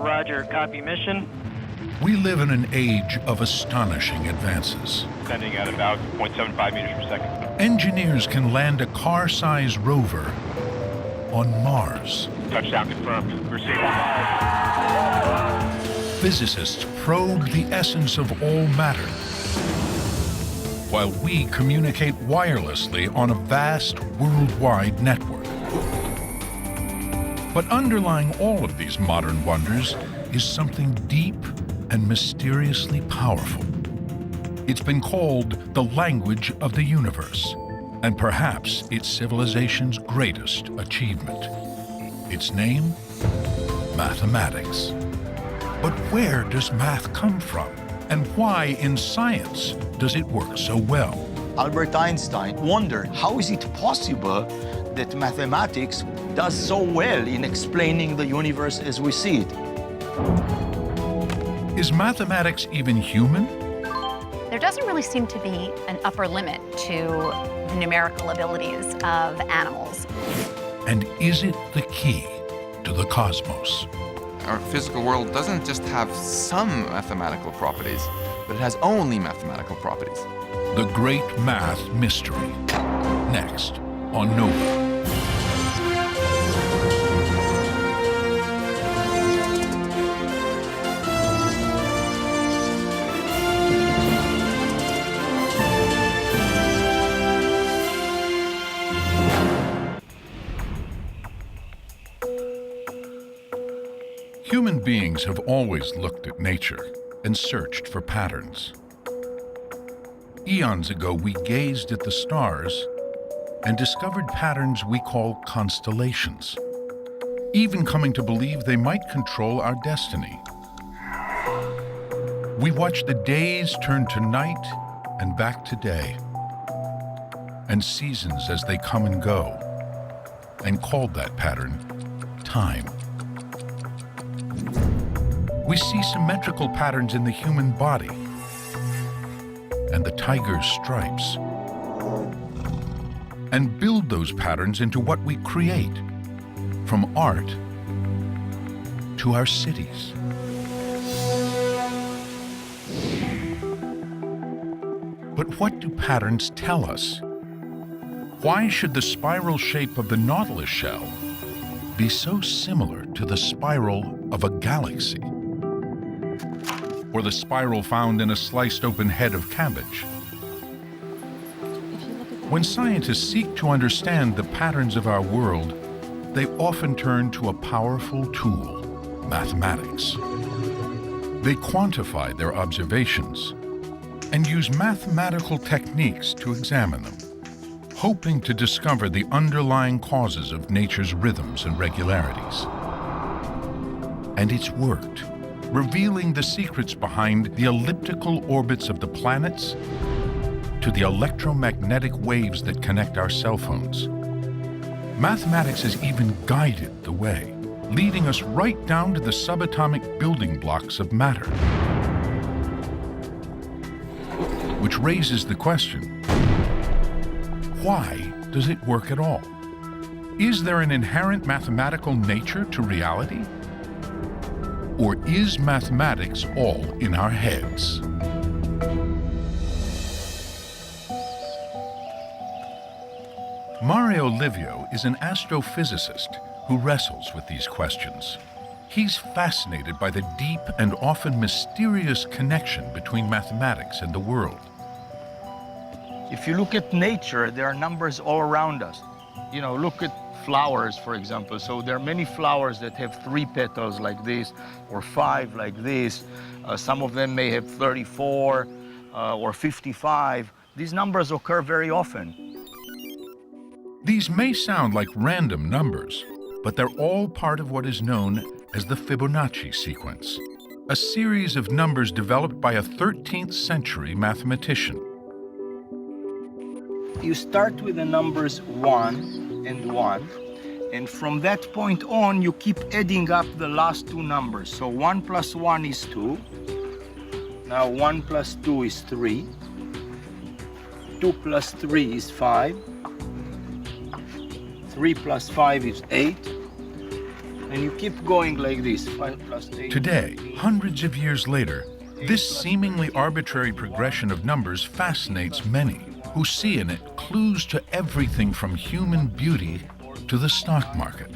Roger, copy mission. We live in an age of astonishing advances. Sending at about 0.75 meters per second. Engineers can land a car-sized rover on Mars. Touchdown confirmed. Receiving live. Physicists probe the essence of all matter, while we communicate wirelessly on a vast worldwide network. But underlying all of these modern wonders is something deep and mysteriously powerful. It's been called the language of the universe, and perhaps it's civilization's greatest achievement. Its name? Mathematics. But where does math come from? And why in science does it work so well? Albert Einstein wondered, how is it possible that mathematics does so well in explaining the universe as we see it? Is mathematics even human? There doesn't really seem to be an upper limit to the numerical abilities of animals. And is it the key to the cosmos? Our physical world doesn't just have some mathematical properties, but it has only mathematical properties. The great math mystery. Next on Nova. Human beings have always looked at nature and searched for patterns. Eons ago, we gazed at the stars and discovered patterns we call constellations, even coming to believe they might control our destiny. We watch the days turn to night and back to day, and seasons as they come and go, and called that pattern time. We see symmetrical patterns in the human body and the tiger's stripes, and build those patterns into what we create, from art to our cities. But what do patterns tell us? Why should the spiral shape of the Nautilus shell be so similar to the spiral of a galaxy? Or the spiral found in a sliced open head of cabbage? When scientists seek to understand the patterns of our world, they often turn to a powerful tool, mathematics. They quantify their observations and use mathematical techniques to examine them, hoping to discover the underlying causes of nature's rhythms and regularities. And it's worked, revealing the secrets behind the elliptical orbits of the planets to the electromagnetic waves that connect our cell phones. Mathematics has even guided the way, leading us right down to the subatomic building blocks of matter. Which raises the question, why does it work at all? Is there an inherent mathematical nature to reality? Or is mathematics all in our heads? Mario Livio is an astrophysicist who wrestles with these questions. He's fascinated by the deep and often mysterious connection between mathematics and the world. If you look at nature, there are numbers all around us. You know, look at flowers, for example. So there are many flowers that have 3 petals like this, or 5 like this. Some of them may have 34 or 55. These numbers occur very often. These may sound like random numbers, but they're all part of what is known as the Fibonacci sequence, a series of numbers developed by a 13th century mathematician. You start with the numbers 1 and 1, and from that point on, you keep adding up the last 2 numbers. So 1 plus 1 is 2. Now 1 plus 2 is 3. 2 plus 3 is 5. 3 plus 5 is 8. And you keep going like this, 5 plus 8. Today, hundreds of years later, this seemingly arbitrary progression of numbers fascinates many, who see in it clues to everything from human beauty to the stock market.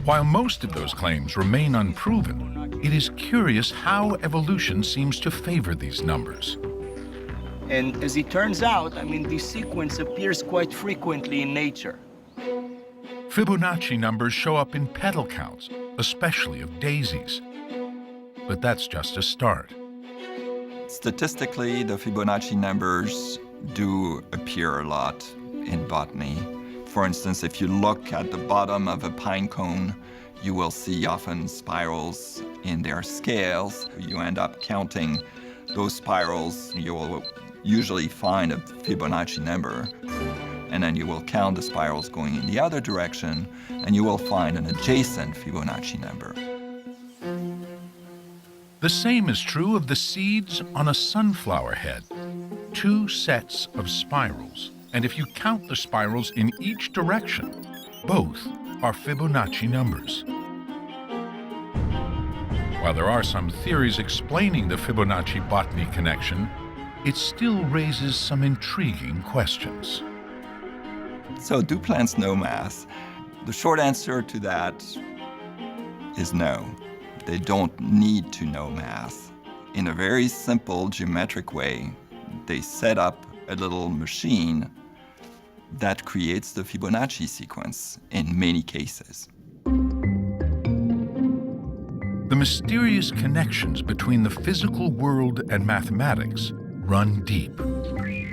While most of those claims remain unproven, it is curious how evolution seems to favor these numbers. And as it turns out, I mean, this sequence appears quite frequently in nature. Fibonacci numbers show up in petal counts, especially of daisies. But that's just a start. Statistically, the Fibonacci numbers do appear a lot in botany. For instance, if you look at the bottom of a pine cone, you will see often spirals in their scales. You end up counting those spirals. You will usually find a Fibonacci number. And then you will count the spirals going in the other direction, and you will find an adjacent Fibonacci number. The same is true of the seeds on a sunflower head. 2 sets of spirals, and if you count the spirals in each direction, both are Fibonacci numbers. While there are some theories explaining the Fibonacci-botany connection, it still raises some intriguing questions. So, do plants know math? The short answer to that is no. They don't need to know math. In a very simple geometric way, they set up a little machine that creates the Fibonacci sequence in many cases. The mysterious connections between the physical world and mathematics run deep.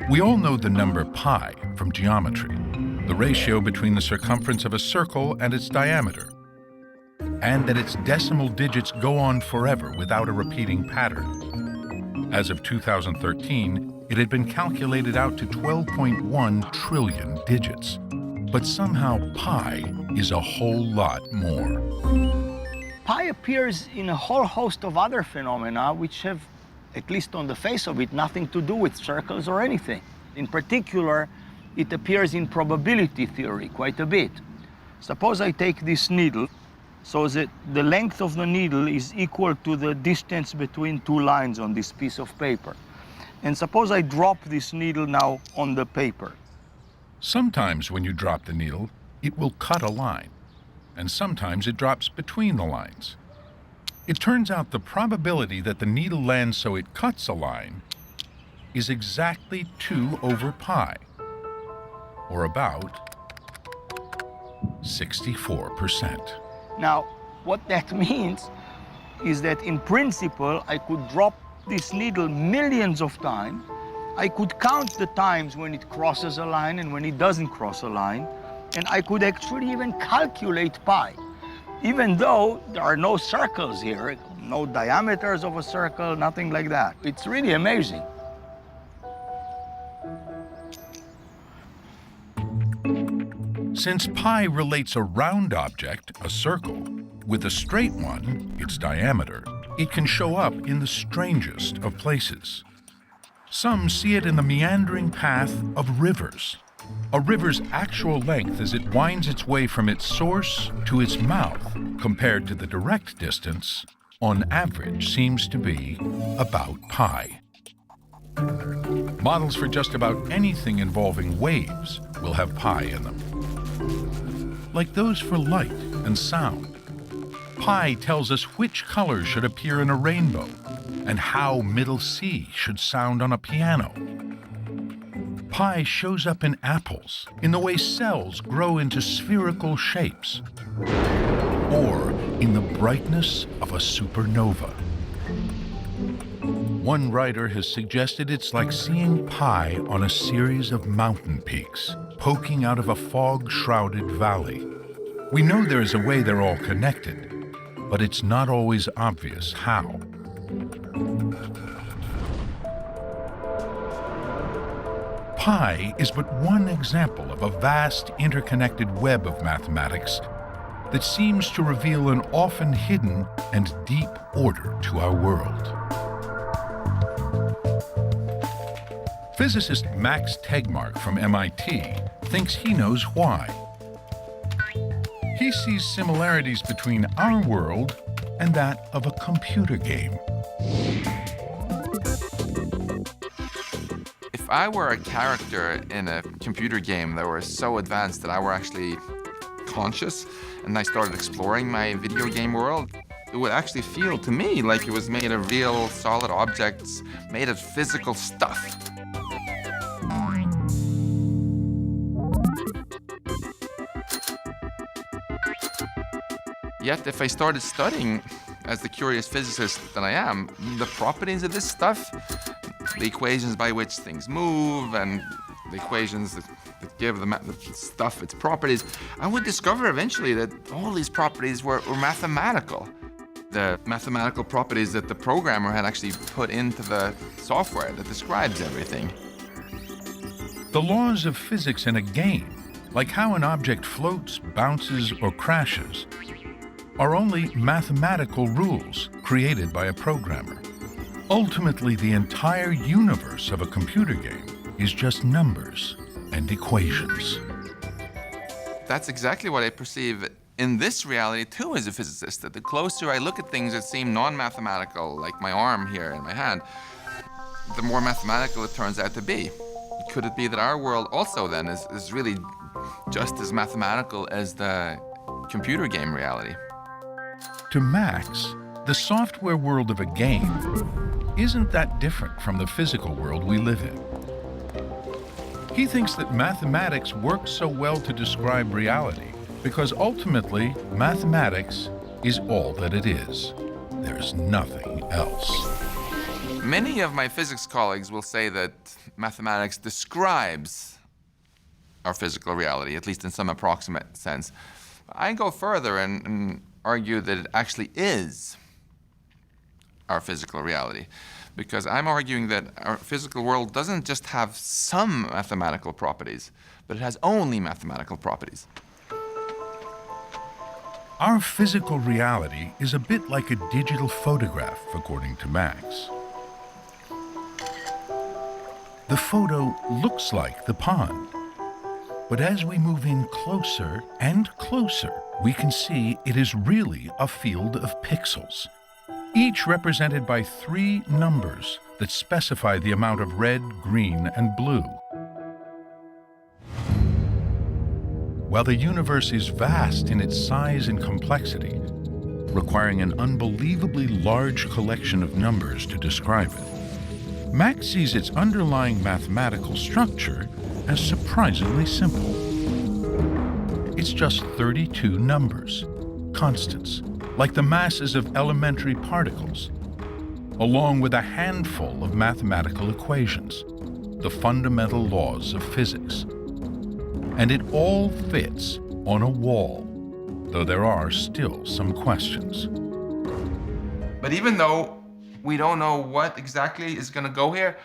We all know the number pi from geometry, the ratio between the circumference of a circle and its diameter, and that its decimal digits go on forever without a repeating pattern. As of 2013, it had been calculated out to 12.1 trillion digits. But somehow pi is a whole lot more. Pi appears in a whole host of other phenomena which have, at least on the face of it, nothing to do with circles or anything. In particular, it appears in probability theory quite a bit. Suppose I take this needle, so that the length of the needle is equal to the distance between 2 lines on this piece of paper. And suppose I drop this needle now on the paper. Sometimes when you drop the needle, it will cut a line, and sometimes it drops between the lines. It turns out the probability that the needle lands so it cuts a line is exactly 2 over pi, or about 64%. Now, what that means is that in principle, I could drop this needle millions of times. I could count the times when it crosses a line and when it doesn't cross a line, and I could actually even calculate pi, even though there are no circles here, no diameters of a circle, nothing like that. It's really amazing. Since pi relates a round object, a circle, with a straight one, its diameter, it can show up in the strangest of places. Some see it in the meandering path of rivers. A river's actual length as it winds its way from its source to its mouth, compared to the direct distance, on average seems to be about pi. Models for just about anything involving waves will have pi in them. Like those for light and sound. Pi tells us which colors should appear in a rainbow and how middle C should sound on a piano. Pi shows up in apples, in the way cells grow into spherical shapes, or in the brightness of a supernova. One writer has suggested it's like seeing pi on a series of mountain peaks, poking out of a fog-shrouded valley. We know there is a way they're all connected, but it's not always obvious how. Pi is but one example of a vast interconnected web of mathematics that seems to reveal an often hidden and deep order to our world. Physicist Max Tegmark from MIT thinks he knows why. He sees similarities between our world and that of a computer game. If I were a character in a computer game that were so advanced that I were actually conscious and I started exploring my video game world, it would actually feel to me like it was made of real solid objects, made of physical stuff. Yet if I started studying, as the curious physicist that I am, the properties of this stuff, the equations by which things move and the equations that give the stuff its properties, I would discover eventually that all these properties were mathematical. The mathematical properties that the programmer had actually put into the software that describes everything. The laws of physics in a game, like how an object floats, bounces, or crashes, are only mathematical rules created by a programmer. Ultimately, the entire universe of a computer game is just numbers and equations. That's exactly what I perceive in this reality too as a physicist, that the closer I look at things that seem non-mathematical, like my arm here in my hand, the more mathematical it turns out to be. Could it be that our world also then is really just as mathematical as the computer game reality? To Max, the software world of a game isn't that different from the physical world we live in. He thinks that mathematics works so well to describe reality because ultimately, mathematics is all that it is. There's nothing else. Many of my physics colleagues will say that mathematics describes our physical reality, at least in some approximate sense. I go further and argue that it actually is our physical reality, because I'm arguing that our physical world doesn't just have some mathematical properties, but it has only mathematical properties. Our physical reality is a bit like a digital photograph, according to Max. The photo looks like the pond, but as we move in closer and closer, we can see it is really a field of pixels, each represented by 3 numbers that specify the amount of red, green, and blue. While the universe is vast in its size and complexity, requiring an unbelievably large collection of numbers to describe it, Max sees its underlying mathematical structure as surprisingly simple. It's just 32 numbers, constants, like the masses of elementary particles, along with a handful of mathematical equations, the fundamental laws of physics. And it all fits on a wall, though there are still some questions. But even though we don't know what exactly is going to go here,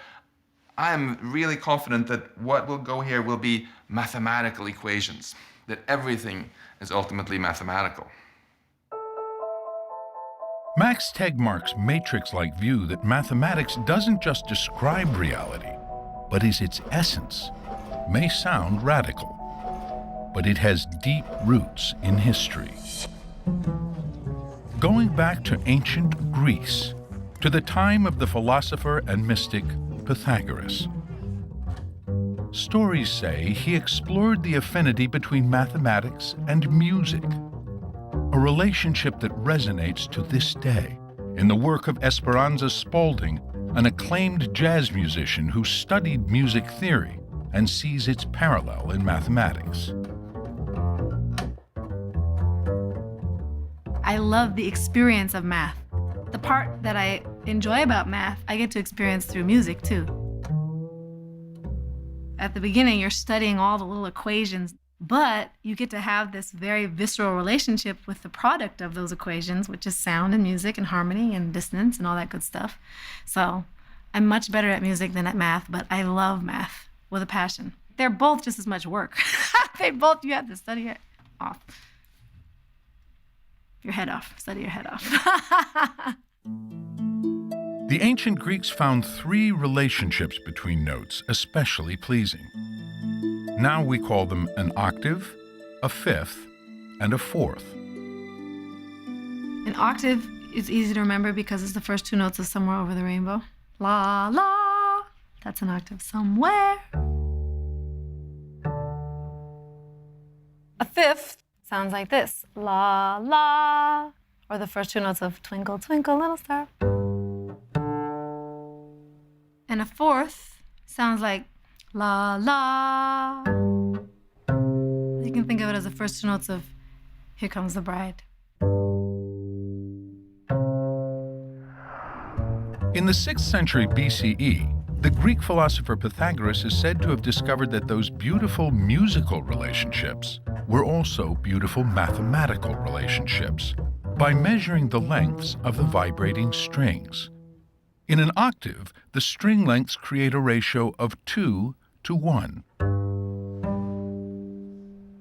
I'm really confident that what will go here will be mathematical equations, that everything is ultimately mathematical. Max Tegmark's matrix-like view that mathematics doesn't just describe reality, but is its essence, may sound radical, but it has deep roots in history. Going back to ancient Greece, to the time of the philosopher and mystic Pythagoras. Stories say he explored the affinity between mathematics and music, a relationship that resonates to this day in the work of Esperanza Spalding, an acclaimed jazz musician who studied music theory and sees its parallel in mathematics. I love the experience of math. The part that I enjoy about math, I get to experience through music too. At the beginning, you're studying all the little equations, but you get to have this very visceral relationship with the product of those equations, which is sound and music and harmony and dissonance and all that good stuff. So I'm much better at music than at math, but I love math with a passion. They're both just as much work. You have to study it off. Your head off, study your head off. The ancient Greeks found 3 relationships between notes especially pleasing. Now we call them an octave, a fifth, and a fourth. An octave is easy to remember because it's the first two notes of Somewhere Over the Rainbow. La, la, that's an octave. Somewhere. A fifth sounds like this. La, la, or the first two notes of Twinkle, Twinkle, Little Star. And a fourth sounds like la, la. You can think of it as the first two notes of Here Comes the Bride. In the 6th century BCE, the Greek philosopher Pythagoras is said to have discovered that those beautiful musical relationships were also beautiful mathematical relationships by measuring the lengths of the vibrating strings. In an octave, the string lengths create a ratio of 2 to 1.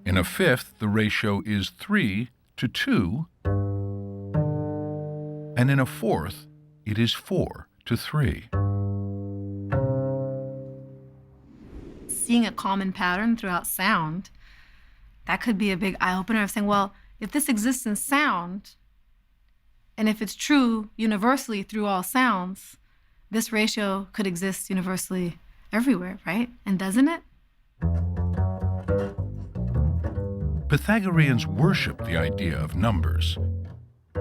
In a fifth, the ratio is 3 to 2, and in a fourth, it is 4 to 3. Seeing a common pattern throughout sound, that could be a big eye-opener of saying, well, if this exists in sound, and if it's true universally through all sounds, this ratio could exist universally everywhere, right? And doesn't it? Pythagoreans worshiped the idea of numbers.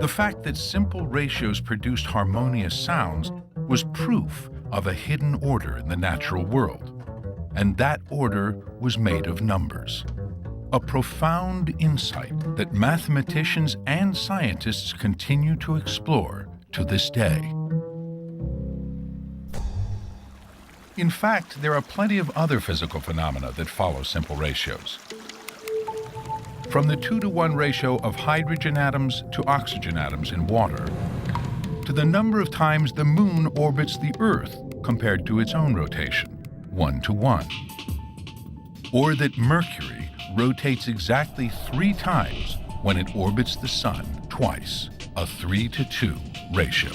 The fact that simple ratios produced harmonious sounds was proof of a hidden order in the natural world, and that order was made of numbers. A profound insight that mathematicians and scientists continue to explore to this day. In fact, there are plenty of other physical phenomena that follow simple ratios. From the 2-to-1 ratio of hydrogen atoms to oxygen atoms in water, to the number of times the moon orbits the Earth compared to its own rotation, 1 to 1. Or that Mercury rotates exactly 3 times when it orbits the Sun twice, a 3 to 2 ratio.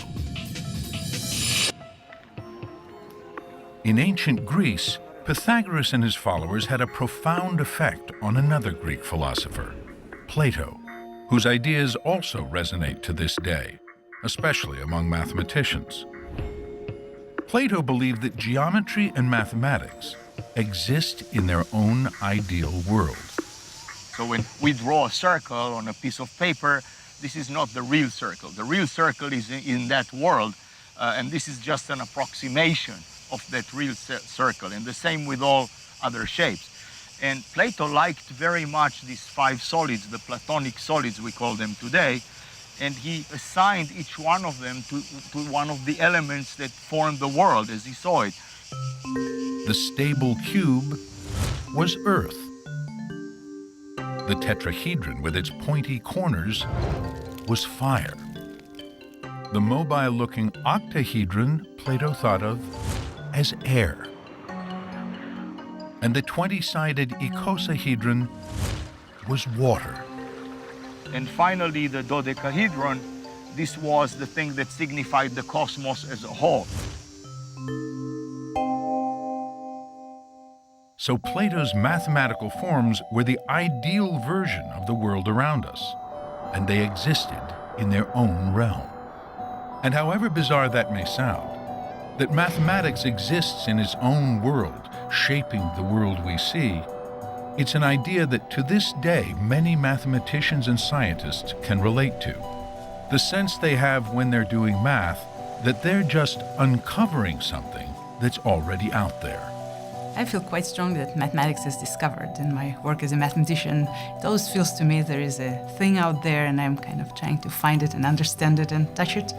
In ancient Greece, Pythagoras and his followers had a profound effect on another Greek philosopher, Plato, whose ideas also resonate to this day, especially among mathematicians. Plato believed that geometry and mathematics exist in their own ideal world. So when we draw a circle on a piece of paper, this is not the real circle. The real circle is in that world, and this is just an approximation of that real circle, and the same with all other shapes. And Plato liked very much these 5 solids, the Platonic solids we call them today, and he assigned each one of them to one of the elements that formed the world as he saw it. The stable cube was Earth. The tetrahedron with its pointy corners was fire. The mobile-looking octahedron Plato thought of as air. And the 20-sided icosahedron was water. And finally, the dodecahedron, this was the thing that signified the cosmos as a whole. So Plato's mathematical forms were the ideal version of the world around us, and they existed in their own realm. And however bizarre that may sound, that mathematics exists in its own world, shaping the world we see, it's an idea that to this day many mathematicians and scientists can relate to. The sense they have when they're doing math that they're just uncovering something that's already out there. I feel quite strongly that mathematics is discovered. In my work as a mathematician, it always feels to me there is a thing out there and I'm kind of trying to find it and understand it and touch it.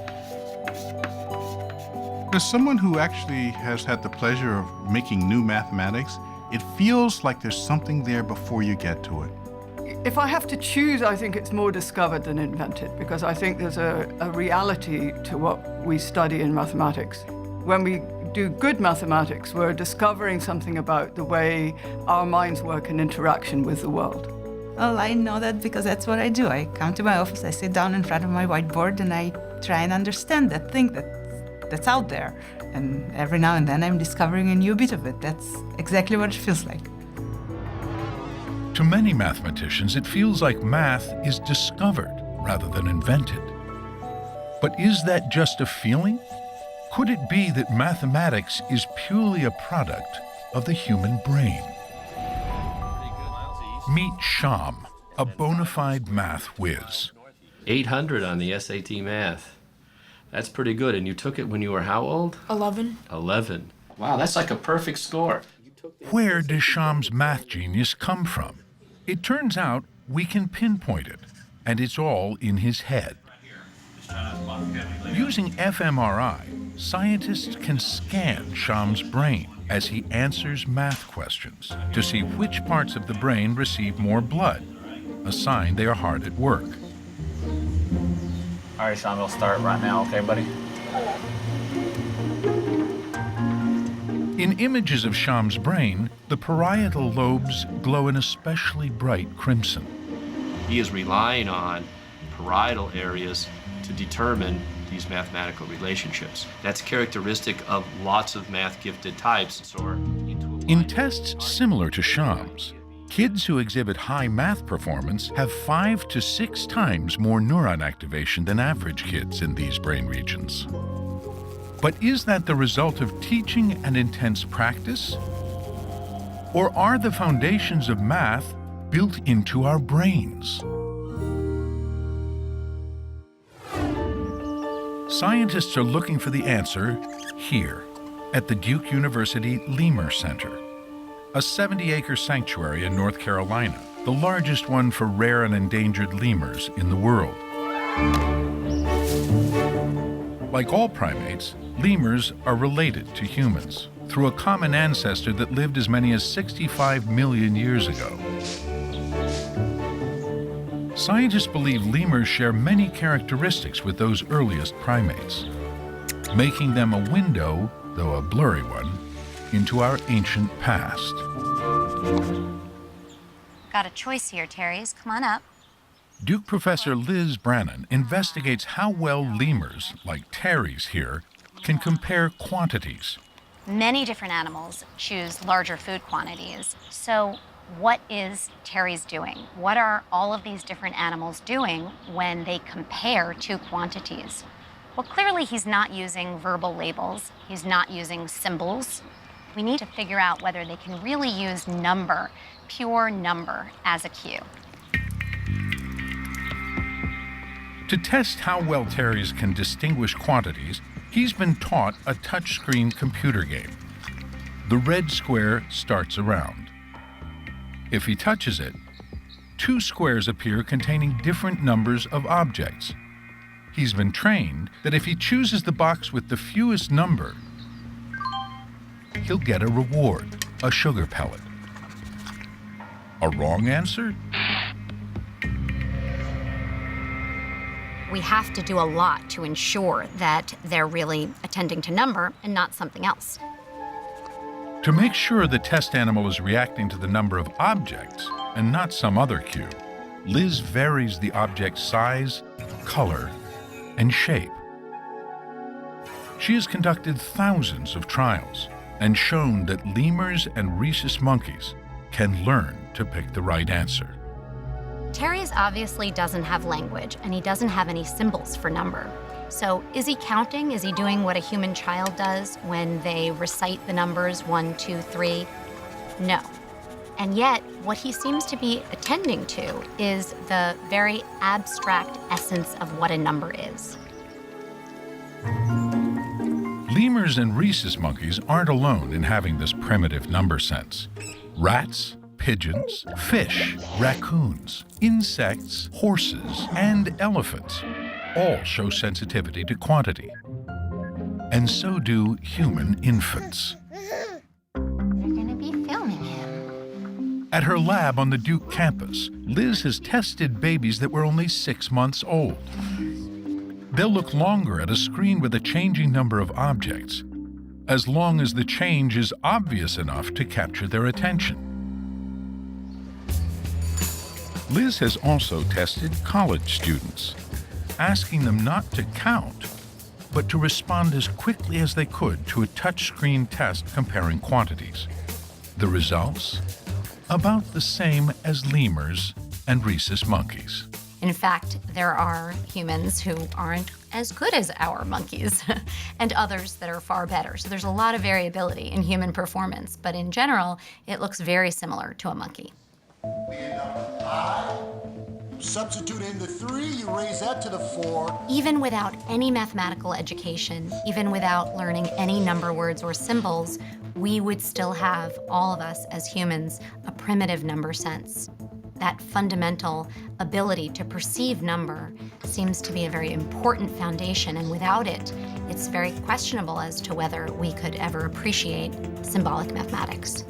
As someone who actually has had the pleasure of making new mathematics, it feels like there's something there before you get to it. If I have to choose, I think it's more discovered than invented, because I think there's a reality to what we study in mathematics. When we do good mathematics, we're discovering something about the way our minds work in interaction with the world. Well, I know that because that's what I do. I come to my office, I sit down in front of my whiteboard, and I try and understand that thing that's out there. And every now and then I'm discovering a new bit of it. That's exactly what it feels like. To many mathematicians, it feels like math is discovered rather than invented. But is that just a feeling? Could it be that mathematics is purely a product of the human brain? Meet Sham, a bona fide math whiz. 800 on the SAT math. That's pretty good. And you took it when you were how old? 11. 11. Wow, that's like a perfect score. Where does Sham's math genius come from? It turns out we can pinpoint it, and it's all in his head. Using fMRI, scientists can scan Sham's brain as he answers math questions to see which parts of the brain receive more blood, a sign they are hard at work. All right, Sham, we'll start right now, okay, buddy? In images of Sham's brain, the parietal lobes glow an especially bright crimson. He is relying on parietal areas to determine these mathematical relationships. That's characteristic of lots of math-gifted types. In tests similar to Sham's, kids who exhibit high math performance have 5 to 6 times more neuron activation than average kids in these brain regions. But is that the result of teaching and intense practice? Or are the foundations of math built into our brains? Scientists are looking for the answer here, at the Duke University Lemur Center, a 70-acre sanctuary in North Carolina, the largest one for rare and endangered lemurs in the world. Like all primates, lemurs are related to humans through a common ancestor that lived as many as 65 million years ago. Scientists believe lemurs share many characteristics with those earliest primates, making them a window, though a blurry one, into our ancient past. Got a choice here, Terry's. Come on up. Duke professor Liz Brannon investigates how well lemurs, like Terry's here, can compare quantities. Many different animals choose larger food quantities. So what is Terry's doing? What are all of these different animals doing when they compare two quantities? Well, clearly he's not using verbal labels. He's not using symbols. We need to figure out whether they can really use number, pure number, as a cue. To test how well Terry's can distinguish quantities, he's been taught a touchscreen computer game. The red square starts around. If he touches it, 2 squares appear containing different numbers of objects. He's been trained that if he chooses the box with the fewest number, he'll get a reward, a sugar pellet. A wrong answer? We have to do a lot to ensure that they're really attending to number and not something else. To make sure the test animal is reacting to the number of objects and not some other cue, Liz varies the object's size, color, and shape. She has conducted thousands of trials and shown that lemurs and rhesus monkeys can learn to pick the right answer. Terry's obviously doesn't have language, and he doesn't have any symbols for number. So is he counting? Is he doing what a human child does when they recite the numbers 1, 2, 3? No. And yet, what he seems to be attending to is the very abstract essence of what a number is. Lemurs and rhesus monkeys aren't alone in having this primitive number sense. Rats, pigeons, fish, raccoons, insects, horses, and elephants all show sensitivity to quantity. And so do human infants. They're going to be filming him. At her lab on the Duke campus, Liz has tested babies that were only 6 months old. They'll look longer at a screen with a changing number of objects, as long as the change is obvious enough to capture their attention. Liz has also tested college students, asking them not to count, but to respond as quickly as they could to a touchscreen test comparing quantities. The results? about the same as lemurs and rhesus monkeys. In fact, there are humans who aren't as good as our monkeys and others that are far better. So there's a lot of variability in human performance, but in general, it looks very similar to a monkey. Substitute in the 3, you raise that to the 4. Even without any mathematical education, even without learning any number words or symbols, we would still have, all of us as humans, a primitive number sense. That fundamental ability to perceive number seems to be a very important foundation, and without it, it's very questionable as to whether we could ever appreciate symbolic mathematics.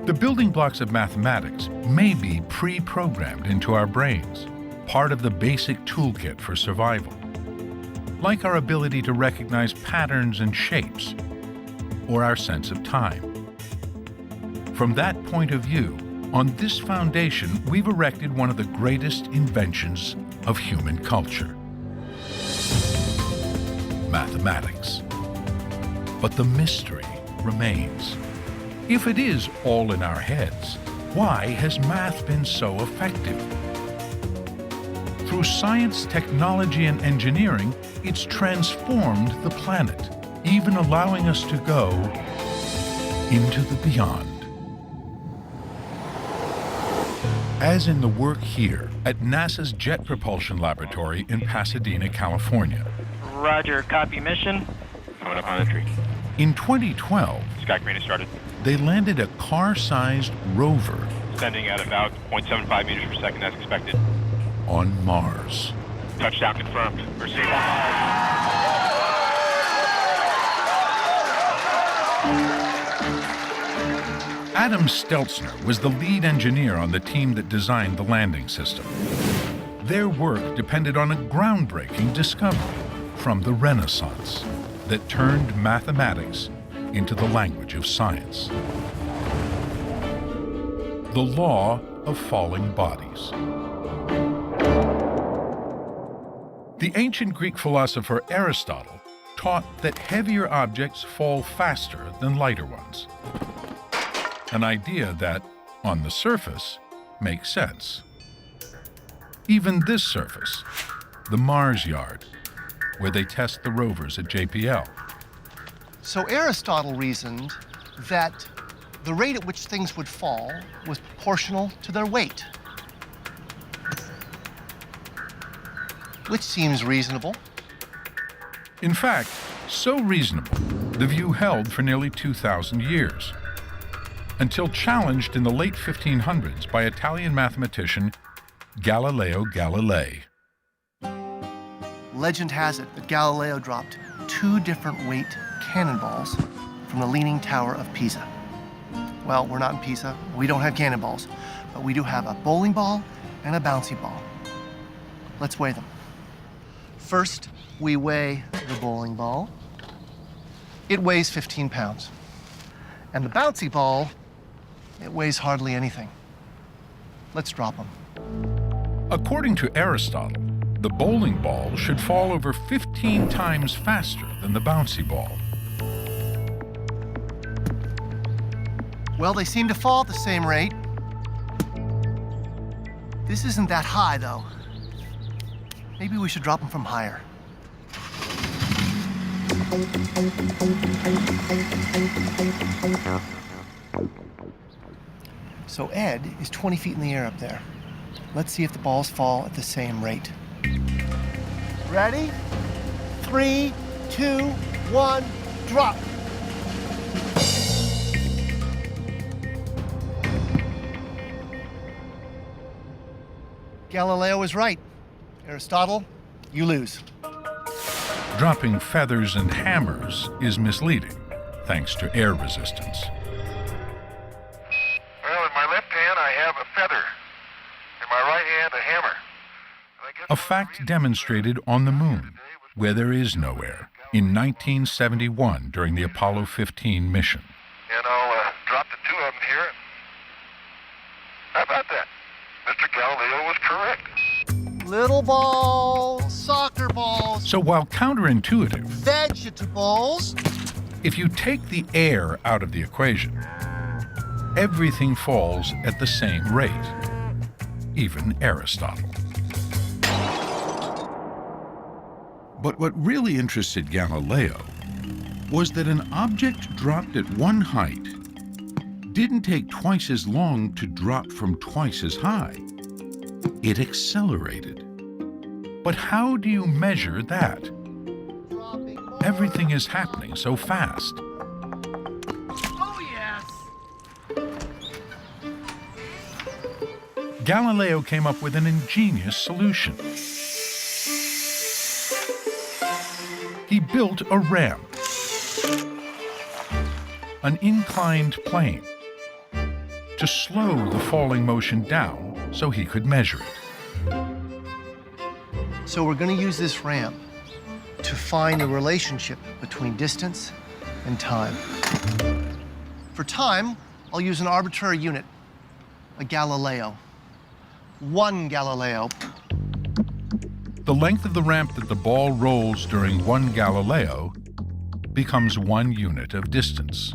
The building blocks of mathematics may be pre-programmed into our brains, part of the basic toolkit for survival, like our ability to recognize patterns and shapes, or our sense of time. From that point of view, on this foundation, we've erected one of the greatest inventions of human culture: mathematics. But the mystery remains. If it is all in our heads, why has math been so effective? Through science, technology, and engineering, it's transformed the planet, even allowing us to go into the beyond. As in the work here at NASA's Jet Propulsion Laboratory in Pasadena, California. Roger, copy mission. Coming up on entry. In 2012, Sky Crane has started. they landed a car-sized rover Sending at about 0.75 meters per second as expected. on Mars. Touchdown confirmed. Proceed. Adam Stelzner was the lead engineer on the team that designed the landing system. Their work depended on a groundbreaking discovery from the Renaissance that turned mathematics into the language of science: the law of falling bodies. The ancient Greek philosopher Aristotle taught that heavier objects fall faster than lighter ones, an idea that, on the surface, makes sense. Even this surface, the Mars Yard, where they test the rovers at JPL. So Aristotle reasoned that the rate at which things would fall was proportional to their weight, which seems reasonable. In fact, so reasonable, the view held for nearly 2,000 years, until challenged in the late 1500s by Italian mathematician Galileo Galilei. Legend has it that Galileo dropped 2 different weight cannonballs from the Leaning Tower of Pisa. Well, we're not in Pisa, we don't have cannonballs, but we do have a bowling ball and a bouncy ball. Let's weigh them. First, we weigh the bowling ball. It weighs 15 pounds. And the bouncy ball, it weighs hardly anything. Let's drop them. According to Aristotle, the bowling ball should fall over 15 times faster than the bouncy ball. Well, they seem to fall at the same rate. This isn't that high, though. Maybe we should drop them from higher. So Ed is 20 feet in the air up there. Let's see if the balls fall at the same rate. Ready? 3, 2, 1, drop. Galileo was right. Aristotle, you lose. Dropping feathers and hammers is misleading, thanks to air resistance. Well, in my left hand, I have a feather. In my right hand, a hammer. A fact demonstrated on the moon, where there is no air, in 1971 during the Apollo 15 mission. And I'll drop the 2 of them here. How about that? Mr. Galileo was correct. Little balls, soccer balls, So while counterintuitive, vegetables. if you take the air out of the equation, everything falls at the same rate, even Aristotle. But what really interested Galileo was that an object dropped at one height didn't take twice as long to drop from twice as high. It accelerated. But how do you measure that? Everything is happening so fast. Oh, yes! Galileo came up with an ingenious solution. He built a ramp, an inclined plane, to slow the falling motion down so he could measure it. So we're going to use this ramp to find a relationship between distance and time. For time, I'll use an arbitrary unit, a Galileo. 1 Galileo. The length of the ramp that the ball rolls during 1 Galileo becomes 1 unit of distance.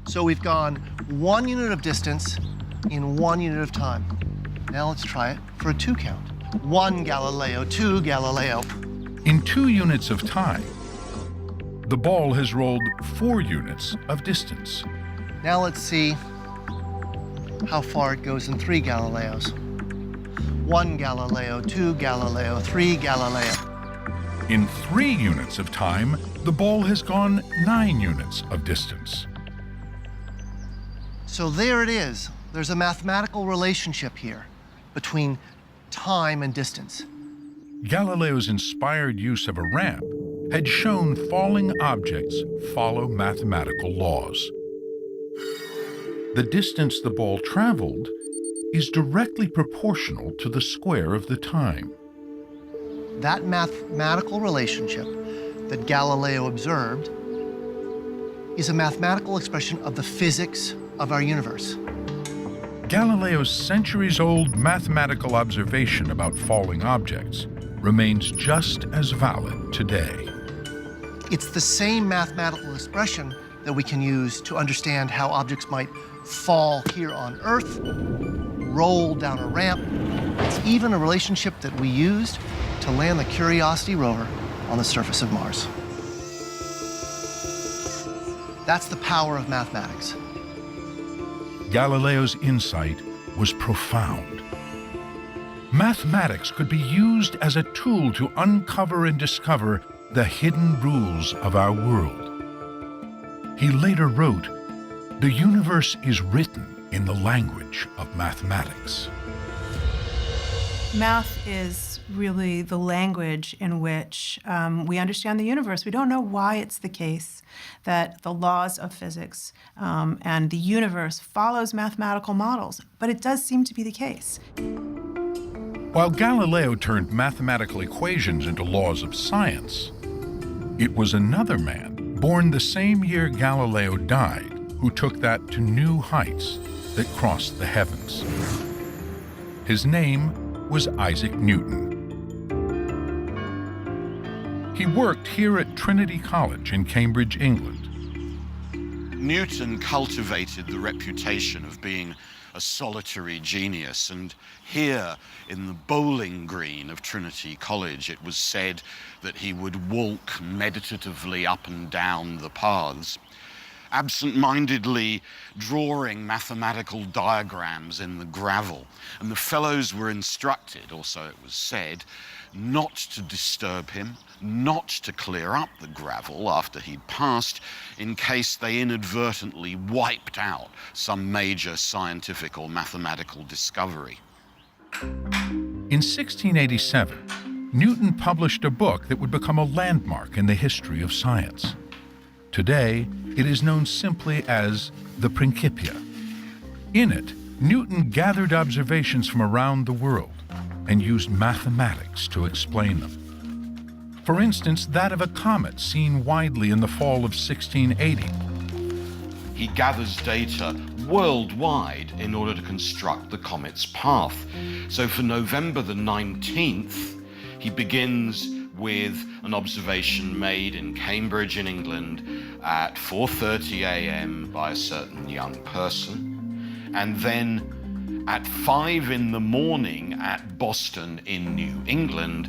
So we've gone 1 unit of distance in 1 unit of time. Now let's try it for a 2 count. 1 Galileo, 2 Galileo. In 2 units of time, the ball has rolled 4 units of distance. Now let's see how far it goes in 3 Galileos. 1 Galileo, 2 Galileo, 3 Galileo. In 3 units of time, the ball has gone 9 units of distance. So there it is. There's a mathematical relationship here between time and distance. Galileo's inspired use of a ramp had shown falling objects follow mathematical laws. The distance the ball traveled is directly proportional to the square of the time. That mathematical relationship that Galileo observed is a mathematical expression of the physics of our universe. Galileo's centuries-old mathematical observation about falling objects remains just as valid today. It's the same mathematical expression that we can use to understand how objects might fall here on Earth, roll down a ramp. It's even a relationship that we used to land the Curiosity rover on the surface of Mars. That's the power of mathematics. Galileo's insight was profound. Mathematics could be used as a tool to uncover and discover the hidden rules of our world. He later wrote, "The universe is written in the language of mathematics." Math is really the language in which we understand the universe. We don't know why it's the case that the laws of physics and the universe follows mathematical models, but it does seem to be the case. While Galileo turned mathematical equations into laws of science, it was another man, born the same year Galileo died, who took that to new heights that crossed the heavens. His name was Isaac Newton. He worked here at Trinity College in Cambridge, England. Newton cultivated the reputation of being a solitary genius, and here in the bowling green of Trinity College it was said that he would walk meditatively up and down the paths, absent-mindedly drawing mathematical diagrams in the gravel, and the fellows were instructed, or so it was said, not to disturb him, not to clear up the gravel after he'd passed, in case they inadvertently wiped out some major scientific or mathematical discovery. In 1687, Newton published a book that would become a landmark in the history of science. Today, it is known simply as the Principia. In it, Newton gathered observations from around the world and used mathematics to explain them. For instance, that of a comet seen widely in the fall of 1680. He gathers data worldwide in order to construct the comet's path. So for November the 19th, he begins with an observation made in Cambridge in England at 4:30 a.m. by a certain young person, and then at 5 in the morning at Boston in New England.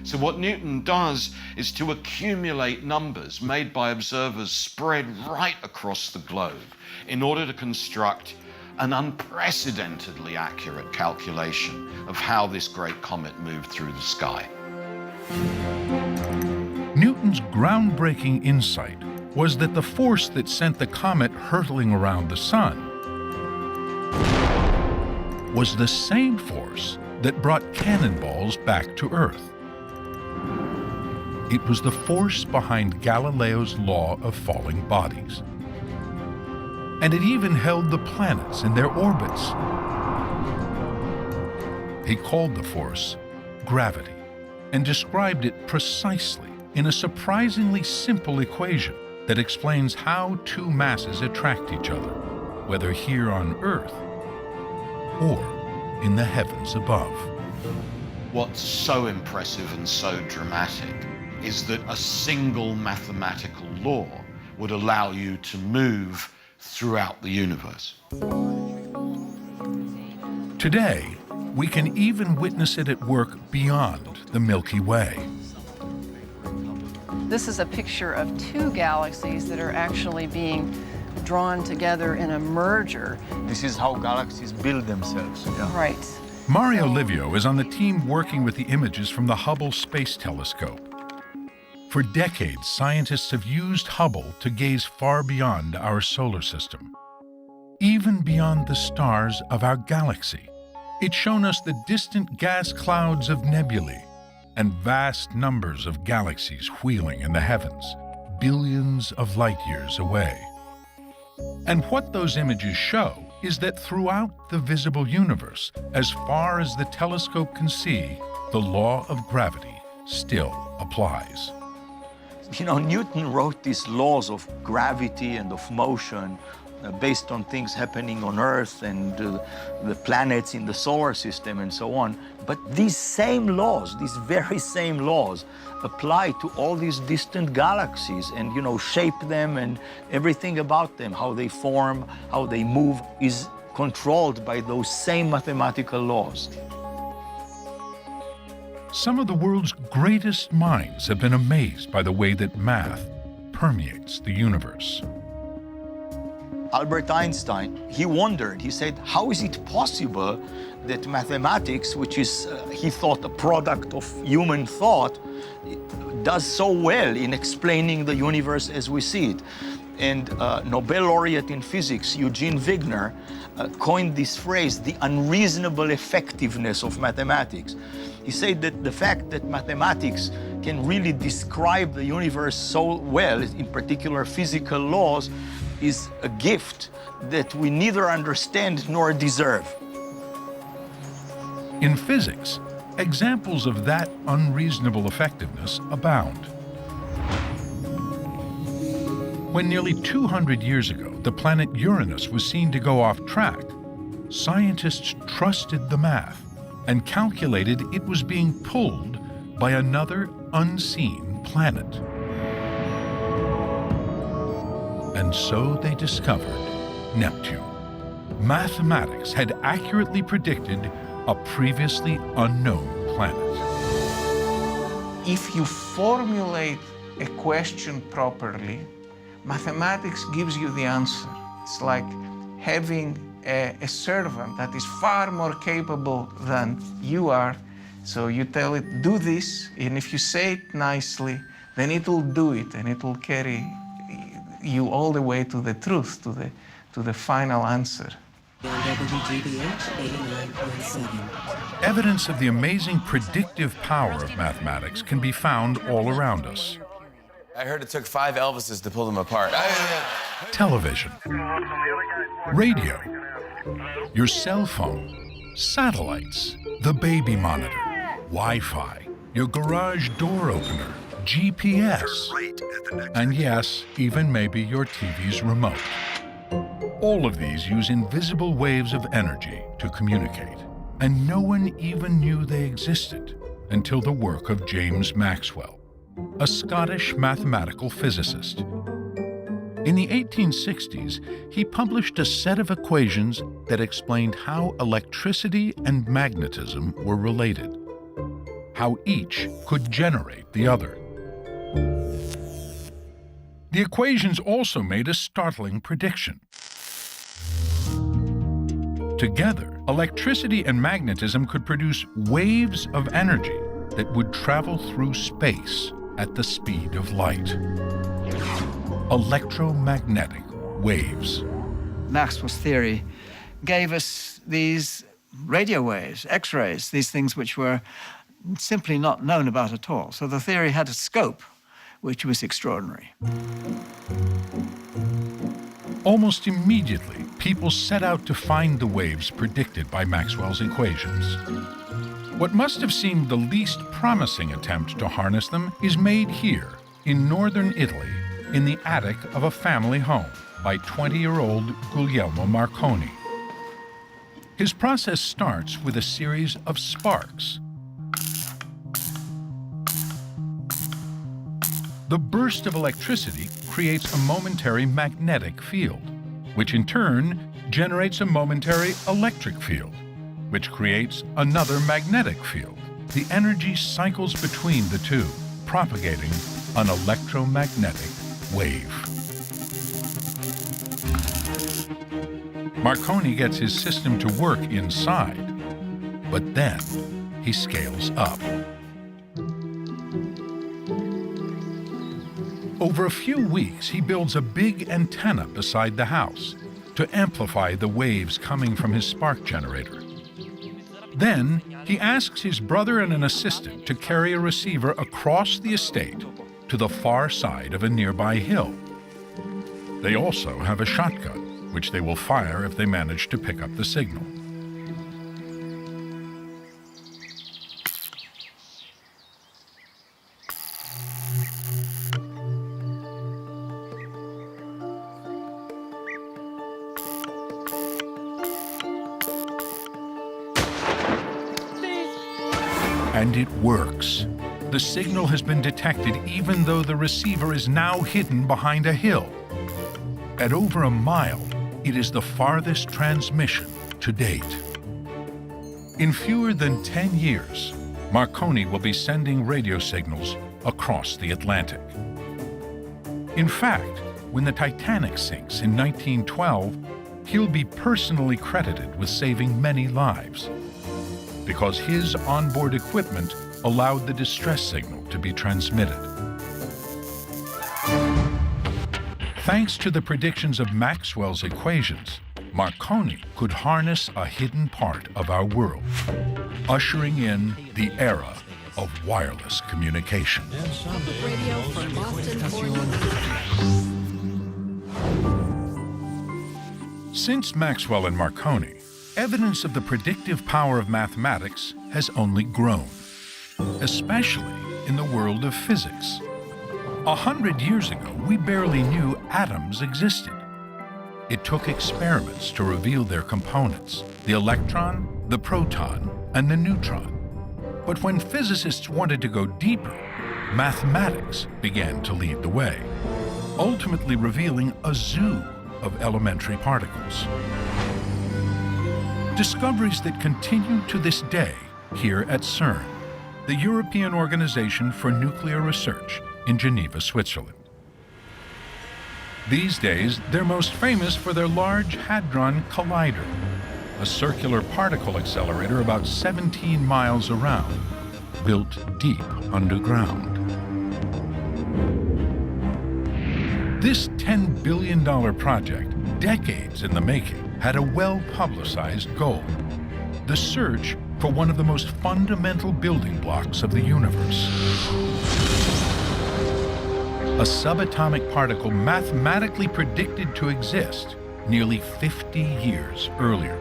So what Newton does is to accumulate numbers made by observers spread right across the globe in order to construct an unprecedentedly accurate calculation of how this great comet moved through the sky. Newton's groundbreaking insight was that the force that sent the comet hurtling around the sun was the same force that brought cannonballs back to Earth. It was the force behind Galileo's law of falling bodies. And it even held the planets in their orbits. He called the force gravity and described it precisely in a surprisingly simple equation that explains how two masses attract each other, whether here on Earth or in the heavens above. What's so impressive and so dramatic is that a single mathematical law would allow you to move throughout the universe. Today, we can even witness it at work beyond the Milky Way. This is a picture of two galaxies that are actually being drawn together in a merger. This is how galaxies build themselves. Yeah. Right. Mario Livio is on the team working with the images from the Hubble Space Telescope. For decades, scientists have used Hubble to gaze far beyond our solar system, even beyond the stars of our galaxy. It's shown us the distant gas clouds of nebulae and vast numbers of galaxies wheeling in the heavens, billions of light years away. And what those images show is that throughout the visible universe, as far as the telescope can see, the law of gravity still applies. You know, Newton wrote these laws of gravity and of motion based on things happening on Earth and the planets in the solar system and so on. But these same laws, these very same laws, apply to all these distant galaxies and, you know, shape them, and everything about them, how they form, how they move, is controlled by those same mathematical laws. Some of the world's greatest minds have been amazed by the way that math permeates the universe. Albert Einstein, he wondered, he said, how is it possible that mathematics, which is, he thought, a product of human thought, does so well in explaining the universe as we see it? And Nobel laureate in physics, Eugene Wigner, coined this phrase, the unreasonable effectiveness of mathematics. He said that the fact that mathematics can really describe the universe so well, in particular physical laws, is a gift that we neither understand nor deserve. In physics, examples of that unreasonable effectiveness abound. When nearly 200 years ago, the planet Uranus was seen to go off track, scientists trusted the math and calculated it was being pulled by another unseen planet. And so they discovered Neptune. Mathematics had accurately predicted a previously unknown planet. If you formulate a question properly, mathematics gives you the answer. It's like having a servant that is far more capable than you are. So you tell it, do this, and if you say it nicely, then it will do it, and it will carry you all the way to the truth, to the final answer. Evidence of the amazing predictive power of mathematics can be found all around us. I heard it took 5 Elvises to pull them apart. Television, radio, your cell phone, satellites, the baby monitor, Wi-Fi, your garage door opener, GPS, and yes, even maybe your TV's remote. All of these use invisible waves of energy to communicate, and no one even knew they existed until the work of James Maxwell, a Scottish mathematical physicist. In the 1860s, he published a set of equations that explained how electricity and magnetism were related, how each could generate the other. The equations also made a startling prediction. Together, electricity and magnetism could produce waves of energy that would travel through space at the speed of light. Electromagnetic waves. Maxwell's theory gave us these radio waves, X-rays, these things which were simply not known about at all. So the theory had a scope which was extraordinary. Almost immediately, people set out to find the waves predicted by Maxwell's equations. What must have seemed the least promising attempt to harness them is made here, in northern Italy, in the attic of a family home by 20-year-old Guglielmo Marconi. His process starts with a series of sparks. The burst of electricity creates a momentary magnetic field, which in turn generates a momentary electric field, which creates another magnetic field. The energy cycles between the two, propagating an electromagnetic wave. Marconi gets his system to work inside, but then he scales up. Over a few weeks, he builds a big antenna beside the house to amplify the waves coming from his spark generator. Then, he asks his brother and an assistant to carry a receiver across the estate to the far side of a nearby hill. They also have a shotgun, which they will fire if they manage to pick up the signal. And it works. The signal has been detected even though the receiver is now hidden behind a hill. At over a mile, it is the farthest transmission to date. In fewer than 10 years, Marconi will be sending radio signals across the Atlantic. In fact, when the Titanic sinks in 1912, he'll be personally credited with saving many lives, because his onboard equipment allowed the distress signal to be transmitted. Thanks to the predictions of Maxwell's equations, Marconi could harness a hidden part of our world, ushering in the era of wireless communication. Since Maxwell and Marconi, evidence of the predictive power of mathematics has only grown, especially in the world of physics. 100 years ago, we barely knew atoms existed. It took experiments to reveal their components, the electron, the proton, and the neutron. But when physicists wanted to go deeper, mathematics began to lead the way, ultimately revealing a zoo of elementary particles. Discoveries that continue to this day here at CERN, the European Organization for Nuclear Research in Geneva, Switzerland. These days, they're most famous for their Large Hadron Collider, a circular particle accelerator about 17 miles around, built deep underground. This $10 billion project, decades in the making, had a well-publicized goal: the search for one of the most fundamental building blocks of the universe. A subatomic particle mathematically predicted to exist nearly 50 years earlier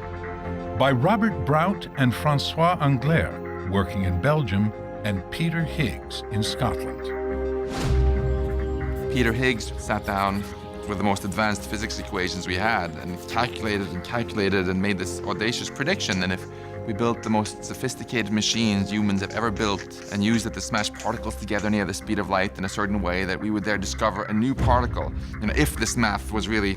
by Robert Brout and François Englert, working in Belgium, and Peter Higgs in Scotland. Peter Higgs sat down with the most advanced physics equations we had and calculated and made this audacious prediction. And if We built the most sophisticated machines humans have ever built and used it to smash particles together near the speed of light in a certain way that we would there discover a new particle, if this math was really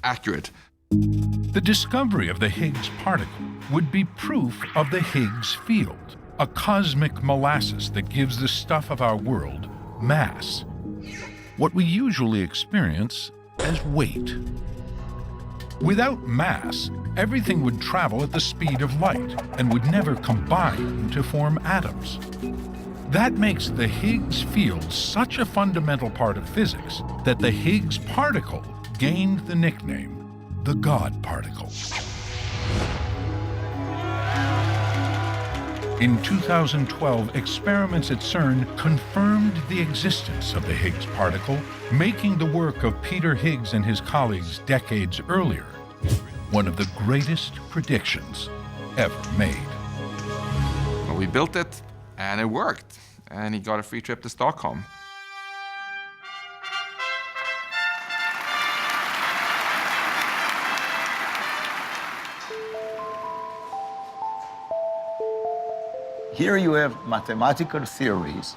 accurate. The discovery of the Higgs particle would be proof of the Higgs field, a cosmic molasses that gives the stuff of our world mass, what we usually experience as weight. Without mass, everything would travel at the speed of light and would never combine to form atoms. That makes the Higgs field such a fundamental part of physics that the Higgs particle gained the nickname the God particle. In 2012, experiments at CERN confirmed the existence of the Higgs particle, making the work of Peter Higgs and his colleagues decades earlier one of the greatest predictions ever made. Well, we built it, and it worked, and he got a free trip to Stockholm. Here you have mathematical theories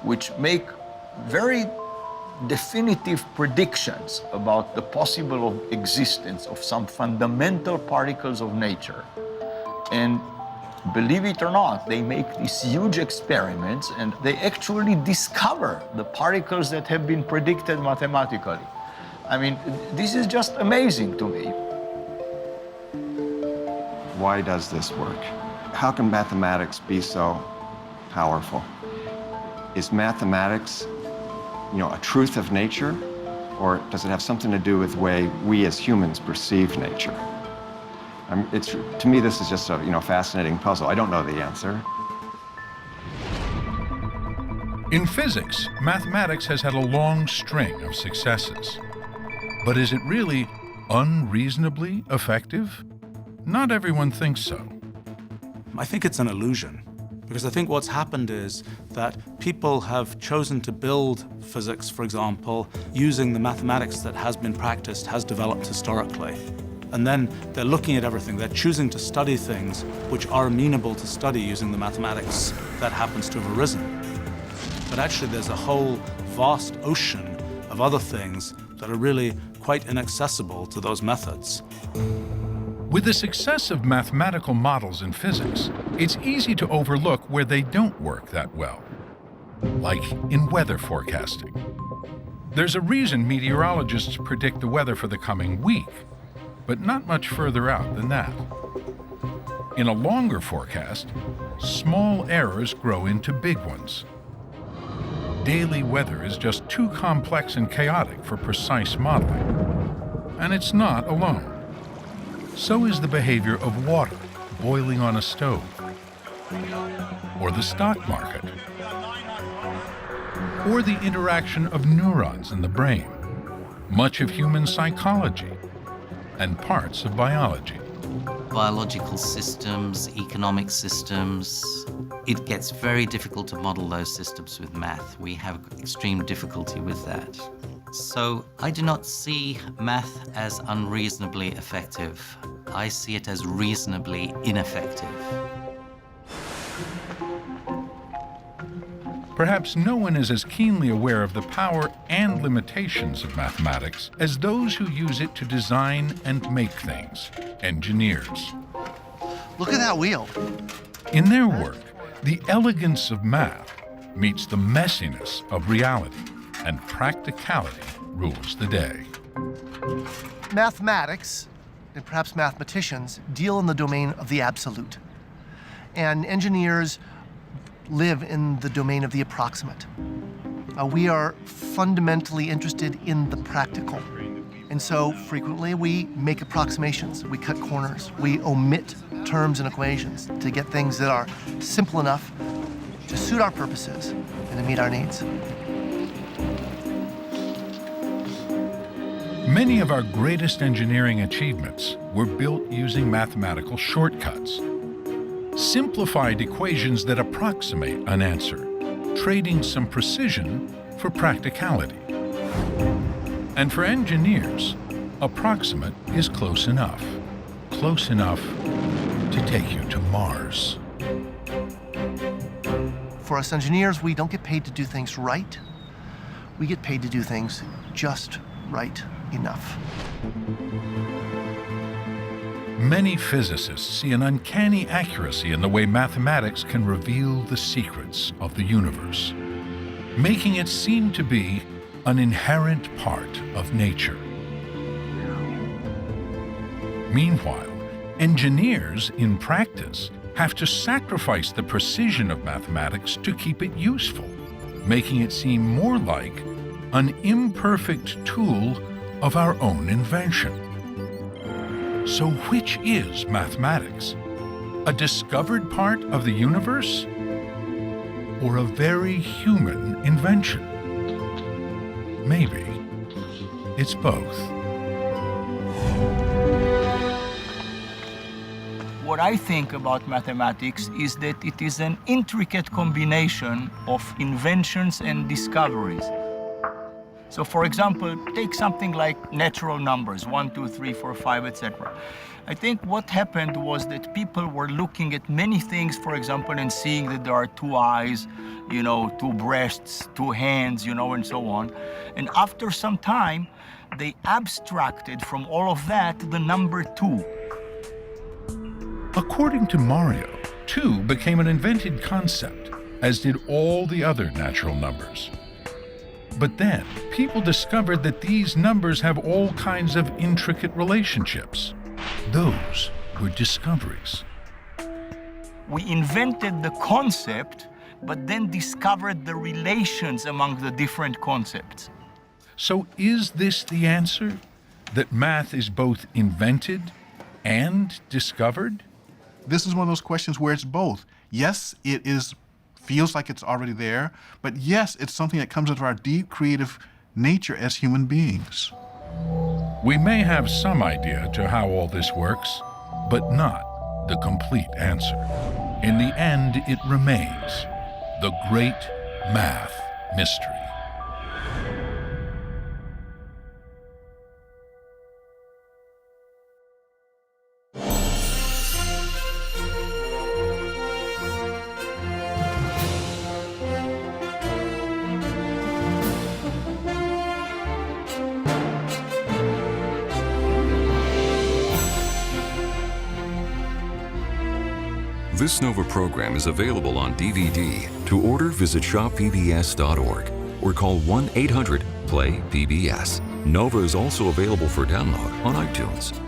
which make very definitive predictions about the possible existence of some fundamental particles of nature. And believe it or not, they make these huge experiments and they actually discover the particles that have been predicted mathematically. I mean, this is just amazing to me. Why does this work? How can mathematics be so powerful? Is mathematics, a truth of nature, or does it have something to do with the way we as humans perceive nature? To me, this is just a fascinating puzzle. I don't know the answer. In physics, mathematics has had a long string of successes. But is it really unreasonably effective? Not everyone thinks so. I think it's an illusion, because I think what's happened is that people have chosen to build physics, for example, using the mathematics that has been practiced, has developed historically. And then they're looking at everything. They're choosing to study things which are amenable to study using the mathematics that happens to have arisen. But actually, there's a whole vast ocean of other things that are really quite inaccessible to those methods. With the success of mathematical models in physics, it's easy to overlook where they don't work that well, like in weather forecasting. There's a reason meteorologists predict the weather for the coming week, but not much further out than that. In a longer forecast, small errors grow into big ones. Daily weather is just too complex and chaotic for precise modeling, and it's not alone. So is the behavior of water boiling on a stove, or the stock market, or the interaction of neurons in the brain, much of human psychology, and parts of biology. Biological systems, economic systems, it gets very difficult to model those systems with math. We have extreme difficulty with that. So I do not see math as unreasonably effective. I see it as reasonably ineffective. Perhaps no one is as keenly aware of the power and limitations of mathematics as those who use it to design and make things, engineers. Look at that wheel. In their work, the elegance of math meets the messiness of reality, and practicality rules the day. Mathematics, and perhaps mathematicians, deal in the domain of the absolute. And engineers live in the domain of the approximate. We are fundamentally interested in the practical. And so frequently we make approximations, we cut corners, we omit terms and equations to get things that are simple enough to suit our purposes and to meet our needs. Many of our greatest engineering achievements were built using mathematical shortcuts. Simplified equations that approximate an answer, trading some precision for practicality. And for engineers, approximate is close enough to take you to Mars. For us engineers, we don't get paid to do things right. We get paid to do things just right enough. Many physicists see an uncanny accuracy in the way mathematics can reveal the secrets of the universe, making it seem to be an inherent part of nature. Meanwhile, engineers in practice have to sacrifice the precision of mathematics to keep it useful, making it seem more like an imperfect tool of our own invention. So which is mathematics? A discovered part of the universe? Or a very human invention? Maybe it's both. What I think about mathematics is that it is an intricate combination of inventions and discoveries. So for example, take something like natural numbers, 1, 2, 3, 4, 5, etc. I think what happened was that people were looking at many things, for example, and seeing that there are 2 eyes, 2 breasts, 2 hands, and so on. And after some time, they abstracted from all of that the number 2. According to Mario, 2 became an invented concept, as did all the other natural numbers. But then, people discovered that these numbers have all kinds of intricate relationships. Those were discoveries. We invented the concept, but then discovered the relations among the different concepts. So is this the answer? That math is both invented and discovered? This is one of those questions where it's both. Yes, it feels like it's already there, but yes, it's something that comes out of our deep creative nature as human beings. We may have some idea to how all this works, but not the complete answer. In the end, it remains the great math mystery. This NOVA program is available on DVD. To order, visit shoppbs.org or call 1-800-PLAY-PBS. NOVA is also available for download on iTunes.